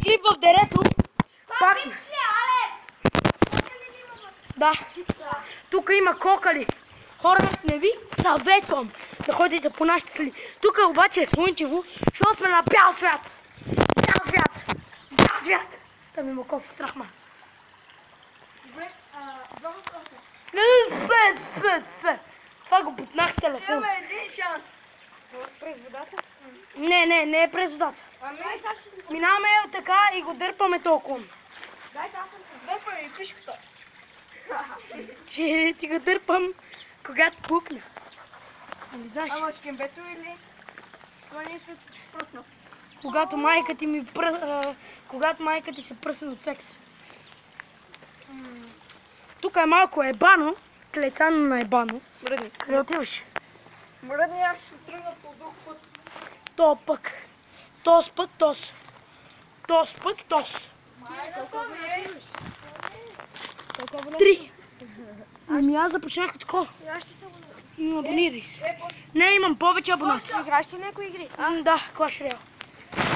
клип в дерето. Пак сме. Да. Тук има кокали. Хора, не ви съветвам да ходите по нашите следи. Тук обаче е слънчево, защото сме на бял свят. Бял свят. Бял свят. Там има кофе страх, ма. Добре, два въпроса. Това го бутнах с телефон. Имаме един шанс. През водата? Не е през водата. Ами, сега ще... Минаваме така и го дърпаме толкова. Дайте, аз съм дърпам и фишката. Че ти го дърпам, когато пукна. Нали знаеш? Ама шкембето или... Това не е пръснат. Когато майка ти се пръсне от секс. Тук е малко ебано, тлецано на ебано. Мръдни. Къде отиваш? Мръдни, аз ще тръгна по друг път. То пък. Тос пък тос. Тос пък тос. Три. Ами аз започнах от такова. Аз ще се абонирам. Абонирай се. Не, имам повече абонати. Играеш ли някои игри? Да, Clash Royale.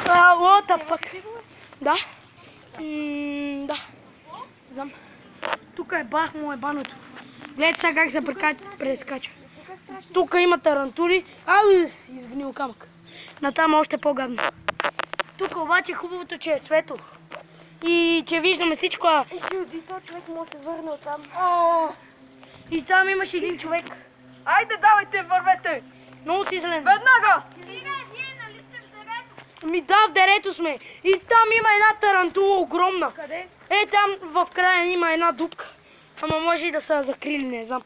What the fuck? Да. Да. Знам. Тук е бах му ебаното. Гледайте сега как се прескача. Тук има тарантули. Изгнил камък. Натам още по-гадно. Тук обаче хубавото, че е светло. И че виждаме всичко. И то човек може да се върне оттам. И там имаш един човек. Айде, давайте, вървете! Много си зелен. Веднага! Вие нали сте в дерето? Ми да, в дерето сме. И там има една тарантула огромна. Къде? Е, там в края има една дупка. Ама може и да са закрили, не знам.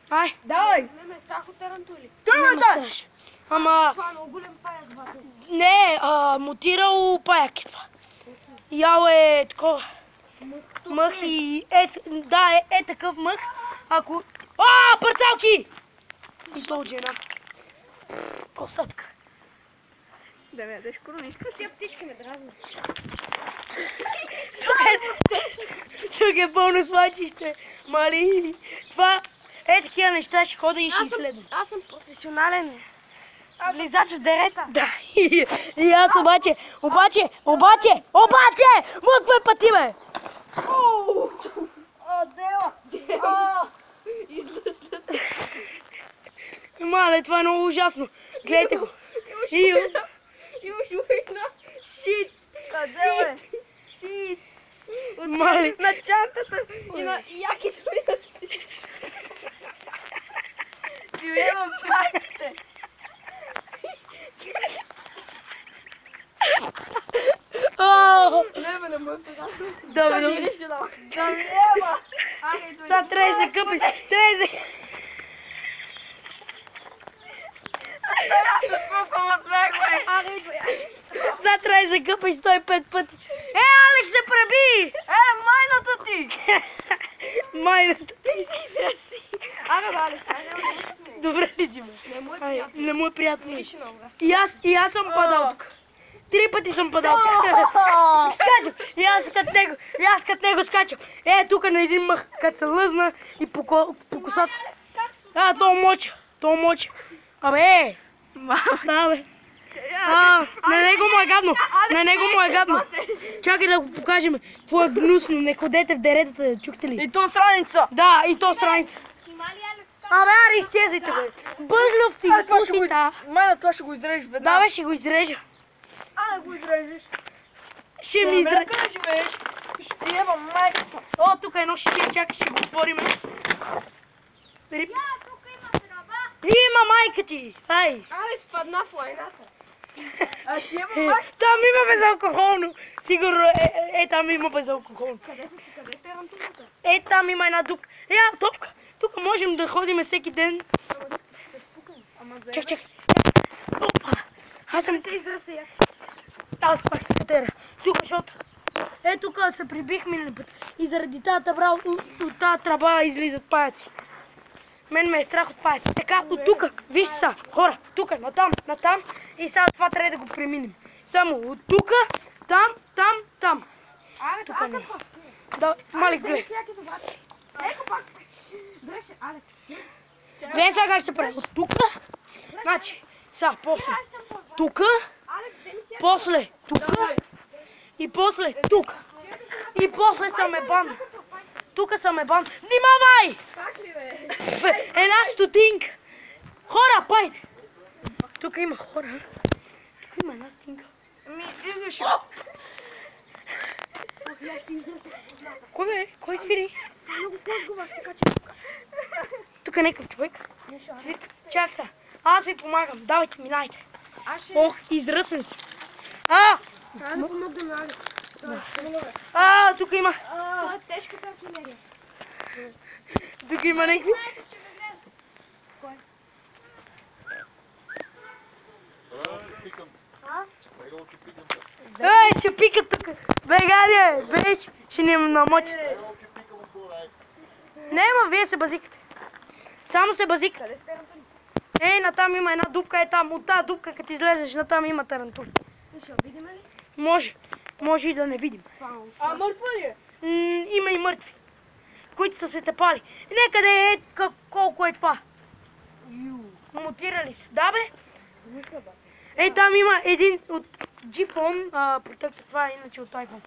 Ай, Давай! Не ме страх от тарантули. няма страш. Ама, Това е много голям паяк, бате. не, мутирал паяк е това. Ял е такова. Мъх и е такъв мъх. Ако... Парцалки! И то от жена. Косатка. Да ме ядеш корона, искаш? Тия птички ме дразнат. Тук е пълно свачище. Мали. Това такива неща ще хода и ще изследвам. Аз съм професионален. Влизач в дерета. Да, и аз обаче, мъквай пъти, бе! Дела! Излъснат. Мале, това е много ужасно. Гледайте го. Имаш уина. Шит. Къде, бе? Мале. На чантата и на яките ми на си. Ти вземам паките. Не му е приятно. Да, бе, Да ми ема. сега трябва да се къпиш. Сега трябва да се къпиш 105 пъти. Алекс се преби! Майната ти! Майната. Ти си израси. Алекс, Добре ли си, бе? не му е приятно. Не му е приятно. Виж много раз. И аз съм падал тук. 3 пъти съм падал. Скачам. И аз като него скачам. Тук на един мъх, като се лъзна и по косата. То моча. Абе, става, бе. На него му е гадно. Чакай да го покажем. Това е гнусно. Не ходете в деретата, чухте ли? И то сраница. Да, и то сраница. Има ли Алекс? Аре, изчезвайте, бе. Бъзловци, пусита. Майна, това ще го изрежеш веднага. Да, бе, ще го изрежа. Да го изрежеш. Ще ми изрежа. Къде живееш? Ще ебам майката. Тук е едно шише, чакай, ще го отворим. Тук има тръба. Има майка ти! Ай! Алекс падна в лайната. А ти ема майка. Там има безалкохолно! Сигурно там има безалкохолно. Къде е рантулата? Там има една дупка. Топка! Тук можем да ходим всеки ден. Чак. Опа! Аз съм... се израси аз. Аз пак се катера. Тук, защото... Тук се прибих минали път. И заради тази тръба излизат паяци. Мен ме е страх от паяци. Така, от тук, вижте са, хора, тук, натам. И сега това трябва да го преминем. Само от тук, там. Алекс, аз съм пак. Да, малик, гледай. Леко пак. Бреше, Алекс. Гледай сега как се прави. От тук, значи, сега, после. Тук, после, тук. И после тук. И после съм ебан. Тука съм ебан. Внимавай! Как ли бе? Една стотинка. Хора, пайде. Тук има хора. Тук има една стотинка. Ми, излиши. Я ще излезе. Кой бе? Кой свири? Много по-сговор се кача. Тук е някакъв човек. Чак са. Аз ви помагам. Давайте, минайте. Аз ще... Ох, изръсен съм. Трябва да помогна на Алекс. Тук има. Това е тежката артилерия. Тук има някакви. Ей, ще пикат тук. Бе, гаде, беж, ще ни намочат. Нема, вие се базикате. Само се базикате. Къде сте Антон? Ей, натам има една дупка, е там. От тази дупка, като излезеш, натам има тарантули. Ще видим ли? Може. Може и да не видим. А, мъртва ли е? Има и мъртви, които са се тепали. Некъде е колко е това. Мутирали се. Да, бе? Мисля, бе. Ей, там има един от G-Phone, Protector, това е иначе от iPhone.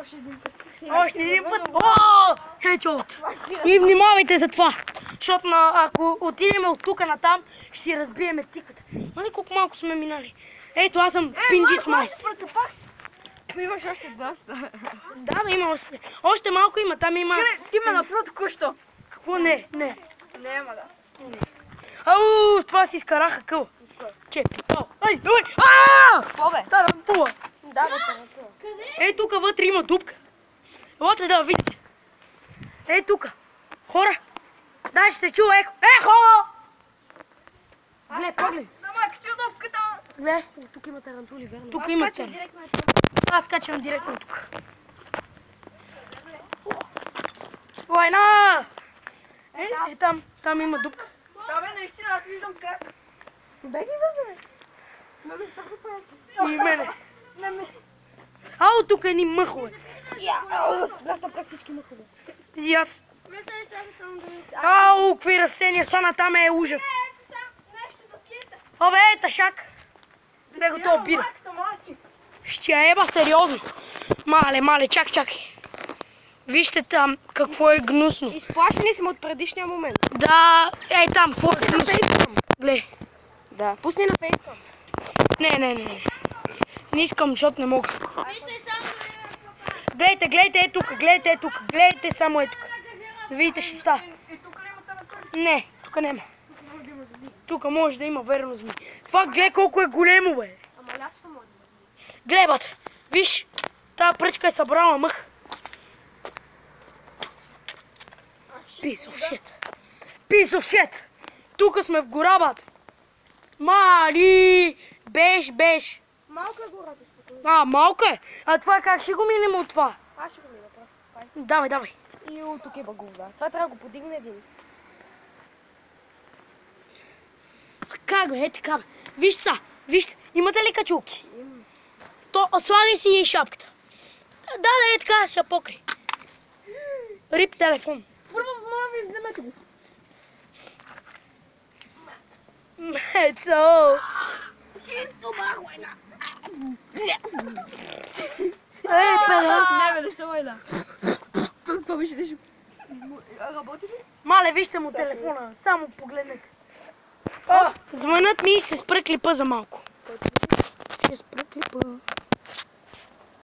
Още един път. Още един път. О, хедшот. И внимавайте за това, защото ако отидем от тук натам, ще си разбиеме тиката. Мали колко малко сме минали. Ето, аз съм спинджит май. Имаш още доста. Да, бе, има още. Още малко има, там има. Ти ме напру току-що. Какво не? Не. Няма да. Ау, това си изкараха къл. Чепи. Ай, ай, Какво бе? тарантула. Да, бе, тарантула. Ей, тук вътре има дупка. Елате да видите. Ей, тук. Хора. Дай, ще се чува еко. Ехо! Глед, поглед. Давай, като дупката. Глед. Тук има тарантули, верно. Тук има тарантули. Аз качвам директно тук. Война! Е, там има дупка. Да, бе, наистина, аз виждам как. Дай ги да се. Ме стаха паяци. И мене. Ау, тук е ни мъхове. Аз там как всички мъхове. И аз. Ау, какви растения са на там е ужас. Нещо да пиете. Абе, е, ташак. Бе го то бира. Майката, Ще я еба сериозно. Мале, чакай. Вижте там какво е гнусно. Изплашени сме от предишния момент. Да, ей там, какво е гнусно. Глей. Да. Пусни на фейскам. Не. Не искам, защото не мога. Вижте само да видим какво Глейте, е тук, гледайте само е тук. Да видите, ще става. И тук ли има тарантули? Не, тук няма. Тук може да има верно зми. Това гледай колко е големо, бе. Ама лятото може да бъде. Гледай, бате. Виж, тази пръчка е събрала мъх. Piece of shit. Тук сме в гора, бате. Мали! Беш. Малка е гората, спокойно. Малка е. А това как ще го минем от това? Аз ще го мина, прав. Давай. И от тук е багул, да. Това трябва да го подигне един. Как бе, така бе. Вижте, имате ли качулки? То, слагай си и шапката. Да, е така, да се я покри. Рип телефон. Първо, моля ви, вземете го. Мецо! Педас! Не, бе, не се война. Какво беше да ще... Работи ли? Мале, вижте му телефона, само погледнете. Звънат ми и ще спра клипа за малко. Ще спра клипа.